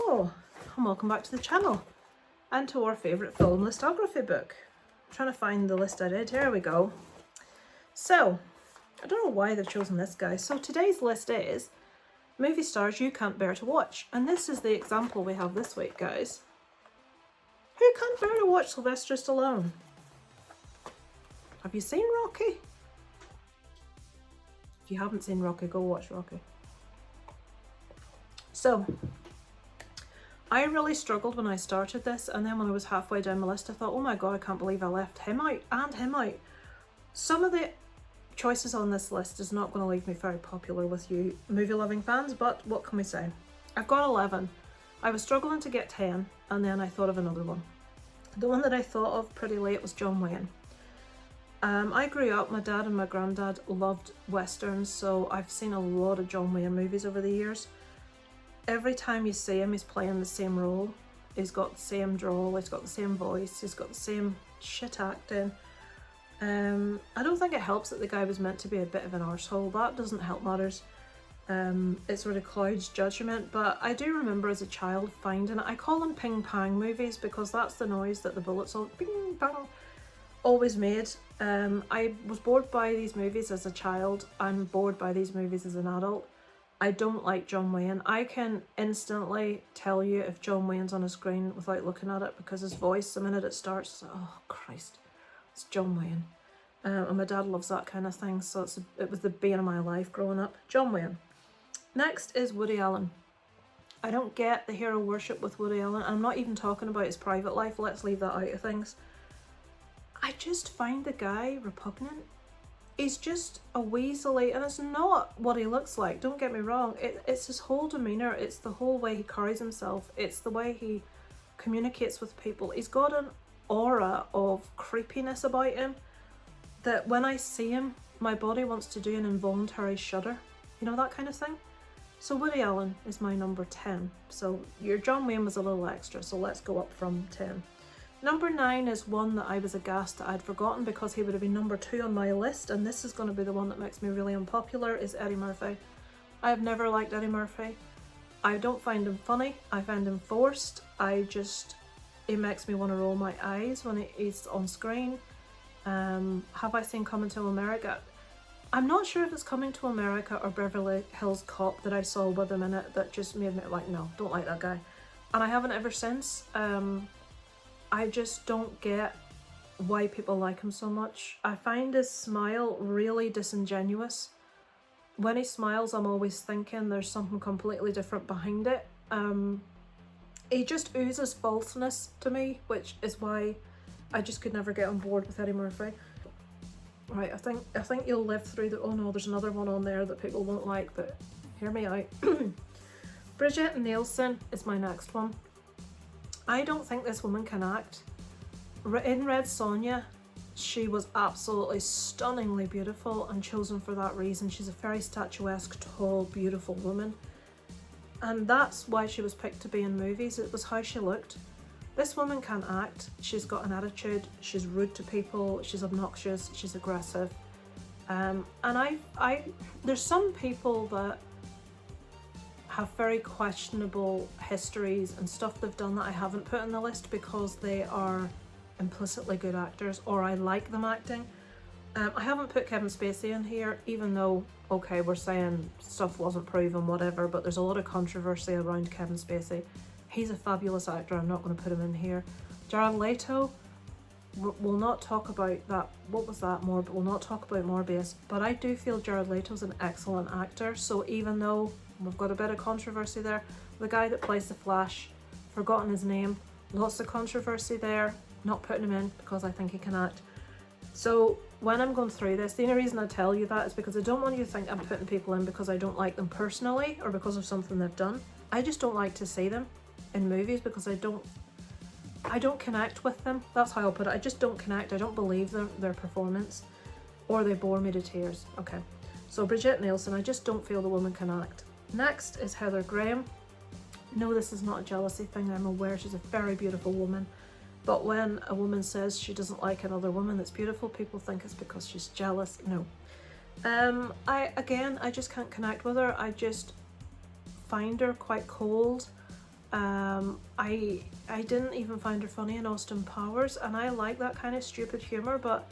Hello and welcome back to the channel and to our favourite film listography book. I'm trying to find the list I did. Here we go. So, I don't know why they've chosen this guy. So today's list is movie stars you can't bear to watch, and this is the example we have this week, guys. Who can't bear to watch Sylvester Stallone? Have you seen Rocky? If you haven't seen Rocky, go watch Rocky. So, I really struggled when I started this, and then when I was halfway down my list I thought, oh my god, I can't believe I left him out and him out. Some of the choices on this list is not going to leave me very popular with you movie loving fans, but what can we say? I've got 11. I was struggling to get 10, and then I thought of another one. The one that I thought of pretty late was John Wayne. I grew up, my dad and my granddad loved westerns, so I've seen a lot of John Wayne movies over the years. Every time you see him, he's playing the same role. He's got the same drawl, he's got the same voice, he's got the same shit acting. I don't think it helps that the guy was meant to be a bit of an arsehole. That doesn't help matters. It sort of clouds judgment, but I do remember as a child finding it. I call them ping pong movies because that's the noise that the bullets all ping pong always made. I was bored by these movies as a child. I'm bored by these movies as an adult. I don't like John Wayne. I can instantly tell you if John Wayne's on a screen without looking at it because his voice, the minute it starts, it's like, oh Christ, it's John Wayne. And my dad loves that kind of thing, so it was the bane of my life growing up. John Wayne. Next is Woody Allen. I don't get the hero worship with Woody Allen. I'm not even talking about his private life. Let's leave that out of things. I just find the guy repugnant. He's just a weaselly, and it's not what he looks like, don't get me wrong. It's his whole demeanour, it's the whole way he carries himself, it's the way he communicates with people. He's got an aura of creepiness about him that when I see him, my body wants to do an involuntary shudder. You know, that kind of thing? So Woody Allen is my number 10. So your John Wayne was a little extra, so let's go up from 10. Number 9 is one that I was aghast that I'd forgotten because he would have been number 2 on my list, and this is going to be the one that makes me really unpopular, is Eddie Murphy. I've never liked Eddie Murphy. I don't find him funny. I find him forced. It makes me want to roll my eyes when he's on screen. Have I seen Coming to America? I'm not sure if it's Coming to America or Beverly Hills Cop that I saw with him in it that just made me like, no, don't like that guy. And I haven't ever since. I just don't get why people like him so much. I find his smile really disingenuous. When he smiles, I'm always thinking there's something completely different behind it. He just oozes falseness to me, which is why I just could never get on board with Eddie Murphy. Right, I think you'll live through the... Oh no, there's another one on there that people won't like, but hear me out. Bridget Nielsen is my next one. I don't think this woman can act. In Red Sonja, she was absolutely stunningly beautiful and chosen for that reason. She's a very statuesque, tall, beautiful woman. And that's why she was picked to be in movies. It was how she looked. This woman can't act. She's got an attitude. She's rude to people. She's obnoxious. She's aggressive. And there's some people that have very questionable histories and stuff they've done that I haven't put on the list because they are implicitly good actors or I like them acting. I haven't put Kevin Spacey in here, even though, okay, we're saying stuff wasn't proven, whatever, but there's a lot of controversy around Kevin Spacey. He's a fabulous actor, I'm not going to put him in here. Jared Leto, we'll not talk about that, what was that, we'll not talk about Morbius, but I do feel Jared Leto's an excellent actor, so even though we've got a bit of controversy there. The guy that plays the Flash, forgotten his name, lots of controversy there, not putting him in because I think he can act. So when I'm going through this, the only reason I tell you that is because I don't want you to think I'm putting people in because I don't like them personally or because of something they've done. I just don't like to see them in movies because I don't connect with them. That's how I'll put it. I just don't connect. I don't believe their performance, or they bore me to tears. Okay, so Bridget Nielsen, I just don't feel the woman can act. Next is Heather Graham. No, this is not a jealousy thing. I'm aware she's a very beautiful woman. But when a woman says she doesn't like another woman that's beautiful, people think it's because she's jealous. No. I just can't connect with her. I just find her quite cold. I didn't even find her funny in Austin Powers, and I like that kind of stupid humour, but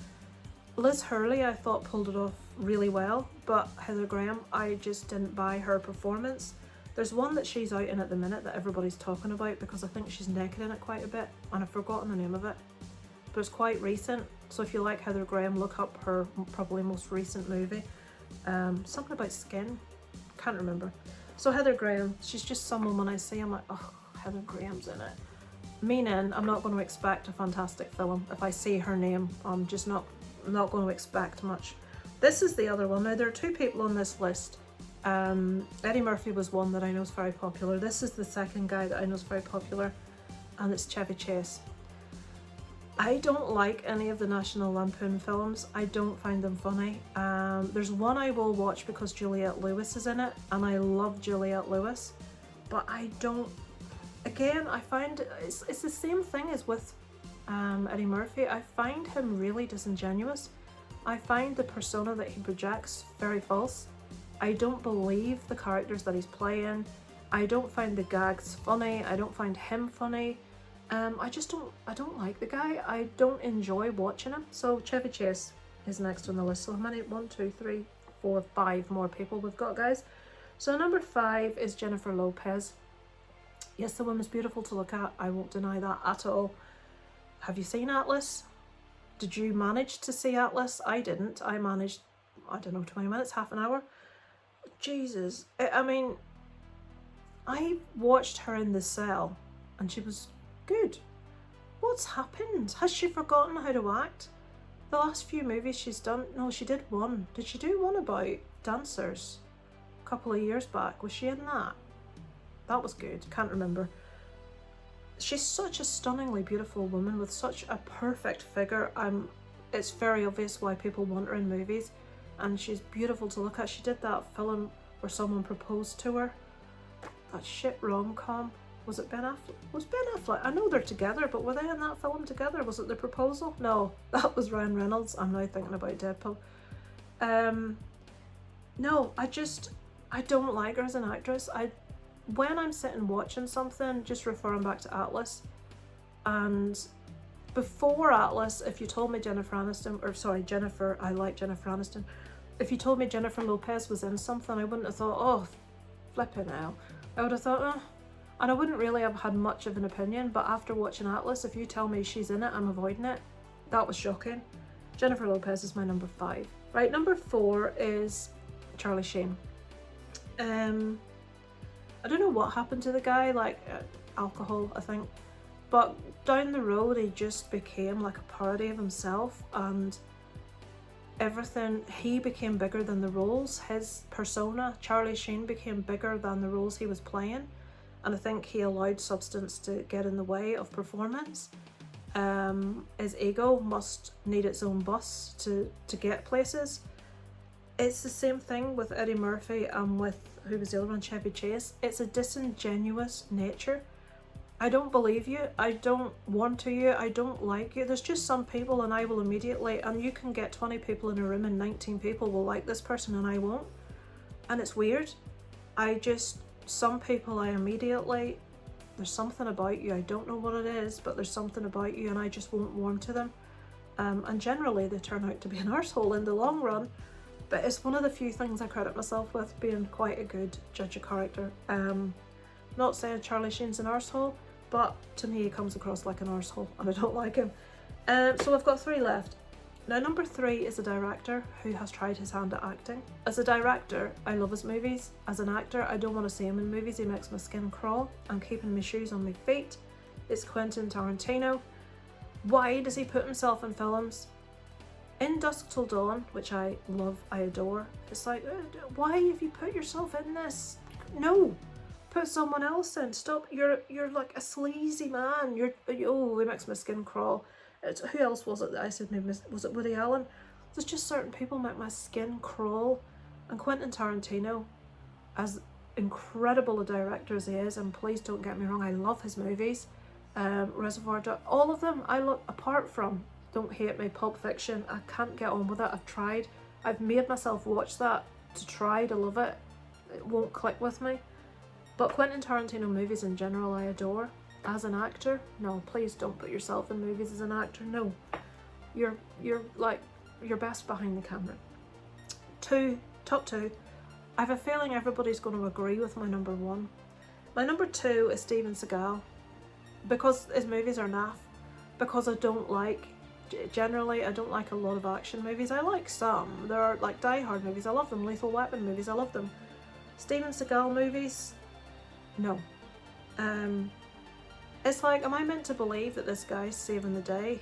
Liz Hurley I thought pulled it off really well, but Heather Graham, I just didn't buy her performance. There's one that she's out in at the minute that everybody's talking about because I think she's naked in it quite a bit, and I've forgotten the name of it, but it's quite recent. So if you like Heather Graham, look up her probably most recent movie. Something about skin, can't remember. So Heather Graham, she's just someone when I see I'm like, oh, Heather Graham's in it. Meaning I'm not going to expect a fantastic film. If I see her name, I'm just not going to expect much. This is the other one. Now there are two people on this list. Eddie Murphy was one that I know is very popular. This is the second guy that I know is very popular, and it's Chevy Chase. I don't like any of the National Lampoon films. I don't find them funny. There's one I will watch because Juliette Lewis is in it, and I love Juliette Lewis, but I don't. Again, I find it's the same thing as with Eddie Murphy. I find him really disingenuous. I find the persona that he projects very false. I don't believe the characters that he's playing. I don't find the gags funny. I don't find him funny. I don't like the guy. I don't enjoy watching him. So Chevy Chase is next on the list. So how many? 1, 2, 3, 4, 5 more people we've got, guys. So number 5 is Jennifer Lopez. Yes, the woman's beautiful to look at. I won't deny that at all. Have you seen Atlas? Did you manage to see Atlas? I didn't. I managed, I don't know, 20 minutes, half an hour. Jesus. I mean, I watched her in The Cell and she was good. What's happened? Has she forgotten how to act? The last few movies she's done, no, she did one. Did she do one about dancers a couple of years back? Was she in that? That was good. Can't remember. She's such a stunningly beautiful woman with such a perfect figure. It's very obvious why people want her in movies, and she's beautiful to look at. She did that film where someone proposed to her. That shit rom-com. Was it Ben Affleck? Was Ben Affleck? I know they're together, but were they in that film together? Was it The Proposal? No, that was Ryan Reynolds. I'm now thinking about Deadpool. No, I don't like her as an actress. When I'm sitting watching something, just referring back to Atlas, and before Atlas, if you told me Jennifer, I like Jennifer Aniston. If you told me Jennifer Lopez was in something, I wouldn't have thought, oh, flipping hell. I would have thought, oh. And I wouldn't really have had much of an opinion, but after watching Atlas, if you tell me she's in it, I'm avoiding it. That was shocking. Jennifer Lopez is my number 5. Right, number 4 is Charlie Sheen. I don't know what happened to the guy, like alcohol, I think. But down the road, he just became like a parody of himself, and everything, he became bigger than the roles. His persona, Charlie Sheen, became bigger than the roles he was playing. And I think he allowed substance to get in the way of performance. His ego must need its own bus to get places. It's the same thing with Eddie Murphy and with, who was the other one, Chevy Chase. It's a disingenuous nature. I don't believe you. I don't want to you. I don't like you. There's just some people and I will immediately, and you can get 20 people in a room and 19 people will like this person and I won't. And it's weird. Some people I immediately, there's something about you, I don't know what it is, but there's something about you and I just won't warm to them. And generally they turn out to be an arsehole in the long run, but it's one of the few things I credit myself with, being quite a good judge of character. Not saying Charlie Sheen's an arsehole, but to me he comes across like an arsehole and I don't like him. So I've got 3 left. Now number 3 is a director who has tried his hand at acting. As a director, I love his movies. As an actor, I don't want to see him in movies. He makes my skin crawl. I'm keeping my shoes on my feet. It's Quentin Tarantino. Why does he put himself in films? In Dusk Till Dawn, which I love, I adore, it's like, why have you put yourself in this? No, put someone else in. Stop. You're like a sleazy man. Oh, it makes my skin crawl. Who else was it that I said maybe? Was it Woody Allen? There's just certain people make my skin crawl. And Quentin Tarantino, as incredible a director as he is, and please don't get me wrong, I love his movies. Reservoir Dogs, all of them I love, apart from, don't hate me, Pulp Fiction. I can't get on with it. I've tried. I've made myself watch that to try to love it. It won't click with me. But Quentin Tarantino movies in general I adore. As an actor, no, please don't put yourself in movies as an actor. No, you're like, you're best behind the camera. Top two. I have a feeling everybody's going to agree with my number one. My number two is Steven Seagal, because his movies are naff. Because I don't like, generally, I don't like a lot of action movies. I like some. There are like Die Hard movies. I love them. Lethal Weapon movies. I love them. Steven Seagal movies, no. It's like, am I meant to believe that this guy's saving the day?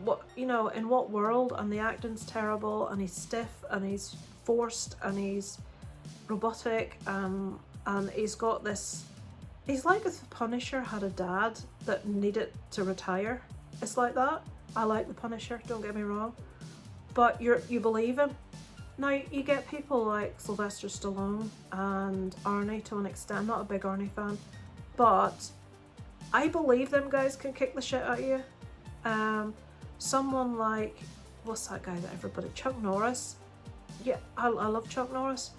What, you know, in what world? And the acting's terrible, and he's stiff, and he's forced, and he's robotic, and he's got this. He's like if the Punisher had a dad that needed to retire. It's like that. I like the Punisher, don't get me wrong, but you believe him. Now you get people like Sylvester Stallone and Arnie to an extent. I'm not a big Arnie fan, but I believe them guys can kick the shit out of you. Someone like, what's that guy that everybody, Chuck Norris. Yeah, I love Chuck Norris.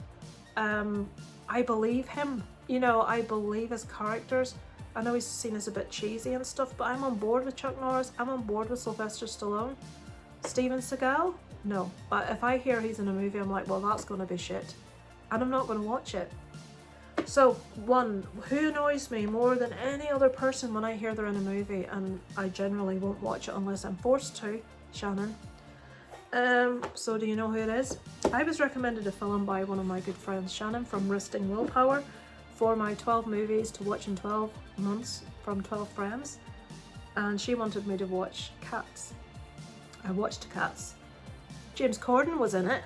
I believe him. You know, I believe his characters. I know he's seen as a bit cheesy and stuff, but I'm on board with Chuck Norris. I'm on board with Sylvester Stallone. Steven Seagal? No. But if I hear he's in a movie, I'm like, well, that's going to be shit. And I'm not going to watch it. So, one, who annoys me more than any other person when I hear they're in a movie, and I generally won't watch it unless I'm forced to? Shannon. So do you know who it is? I was recommended a film by one of my good friends, Shannon, from Risking Willpower, for my 12 movies to watch in 12 months from 12 friends, and she wanted me to watch Cats. I watched Cats. James Corden was in it.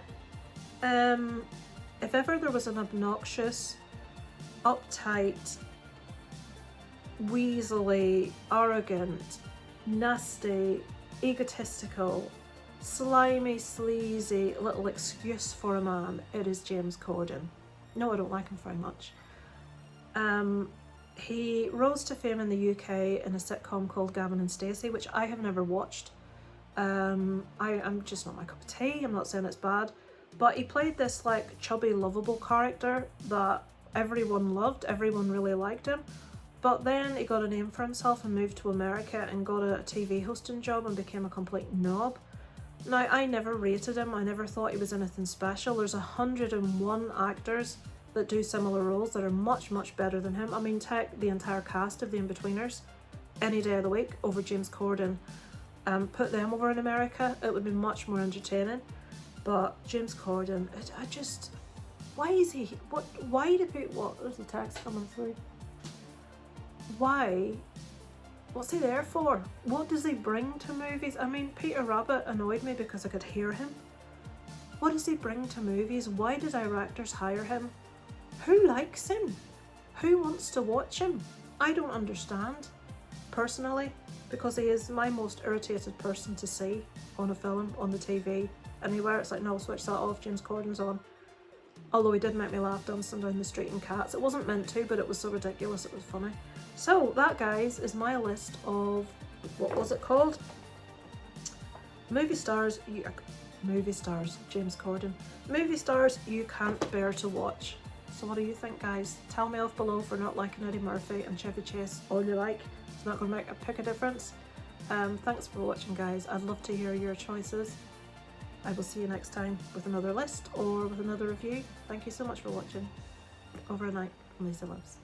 If ever there was an obnoxious, uptight, weaselly, arrogant, nasty, egotistical, slimy, sleazy little excuse for a man, it is James Corden. No, I don't like him very much. He rose to fame in the UK in a sitcom called Gavin and Stacey, which I have never watched. I'm just not my cup of tea. I'm not saying it's bad, but he played this like chubby, lovable character that everyone loved. Everyone really liked him. But then he got a name for himself and moved to America and got a TV hosting job and became a complete knob. Now, I never rated him. I never thought he was anything special. There's 101 actors that do similar roles that are much, much better than him. I mean, take the entire cast of The Inbetweeners any day of the week over James Corden. Put them over in America, it would be much more entertaining. But James Corden, I just, why is he, why do people, what, there's a text coming through. Why? What's he there for? What does he bring to movies? I mean, Peter Rabbit annoyed me because I could hear him. What does he bring to movies? Why do directors hire him? Who likes him? Who wants to watch him? I don't understand, personally, because he is my most irritated person to see on a film, on the TV, anywhere. It's like, no, switch that off, James Corden's on. Although he did make me laugh dancing down the street in Cats. It wasn't meant to, but it was so ridiculous, it was funny. So that, guys, is my list of, what was it called? Movie stars, James Corden. Movie stars you can't bear to watch. So what do you think, guys? Tell me off below for not liking Eddie Murphy and Chevy Chase all you like. It's not going to make a pick a difference. Thanks for watching, guys. I'd love to hear your choices. I will see you next time with another list or with another review. Thank you so much for watching. Over and out from Lisa Loves.